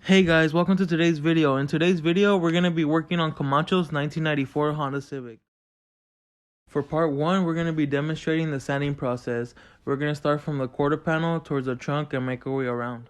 Hey guys, welcome to today's video. In today's video, we're going to be working on Camacho's 1994 Honda Civic. For part 1, we're going to be demonstrating the sanding process. We're going to start from the quarter panel towards the trunk and make our way around.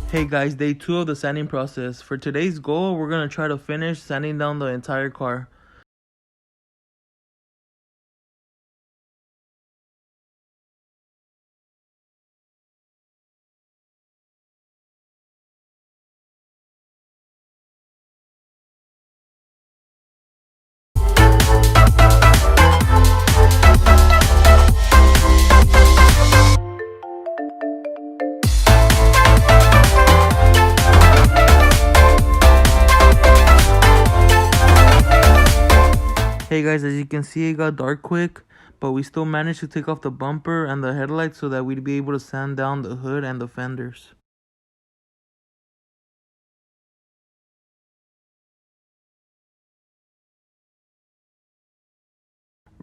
Hey guys, day 2 of the sanding process. For today's goal, we're going to try to finish sanding down the entire car. Hey guys, as you can see, it got dark quick, but we still managed to take off the bumper and the headlights so that we'd be able to sand down the hood and the fenders.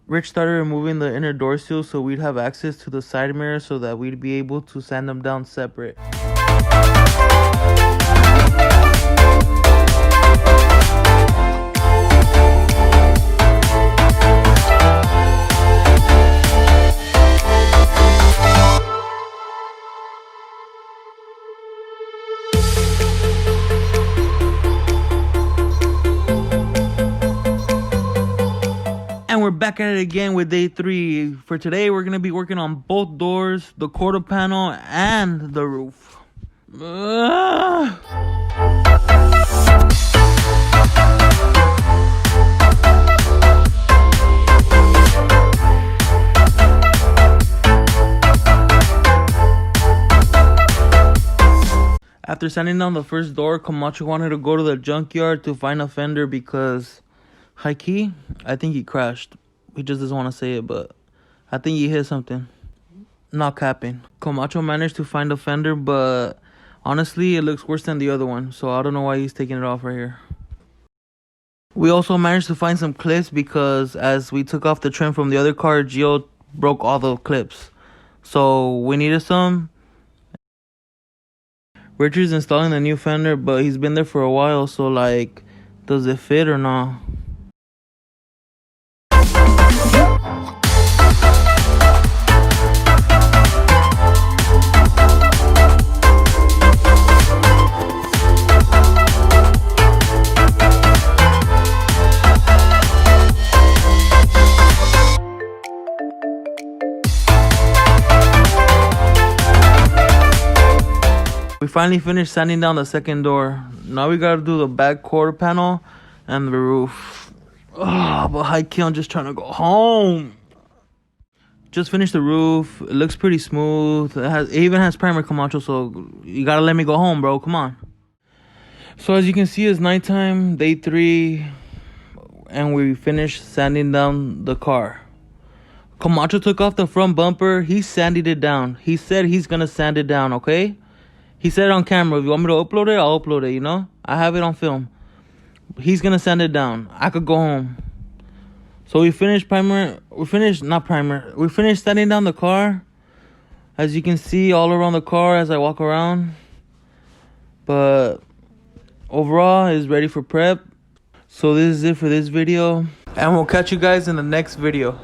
Rich started removing the inner door seal so we'd have access to the side mirrors so that we'd be able to sand them down separate. And we're back at it again with day 3. For today, we're going to be working on both doors, the quarter panel, and the roof. After sanding down the first door, Camacho wanted to go to the junkyard to find a fender because, high key, I think he crashed. He just doesn't want to say it, but I think he hit something. Not capping. Camacho managed to find a fender, but honestly, it looks worse than the other one, so I don't know why he's taking it off right here. We also managed to find some clips because as we took off the trim from the other car, Gio broke all the clips. So we needed some. Richard's installing the new fender, but he's been there for a while, so like, does it fit or not? We finally finished sanding down the second door. Now we gotta do the back quarter panel and the roof. But high key, I'm just trying to go home. Just finished the roof. It looks pretty smooth. It even has primer, Camacho, so you gotta let me go home, bro. Come on. So as you can see, it's nighttime, day 3, and we finished sanding down the car. Camacho took off the front bumper. He sanded it down. He said he's gonna sand it down, okay? He said it on camera. If you want me to upload it, I'll upload it, you know? I have it on film. He's going to sand it down. I could go home. So we finished sanding down the car. As you can see all around the car as I walk around. But overall, it's ready for prep. So this is it for this video. And we'll catch you guys in the next video.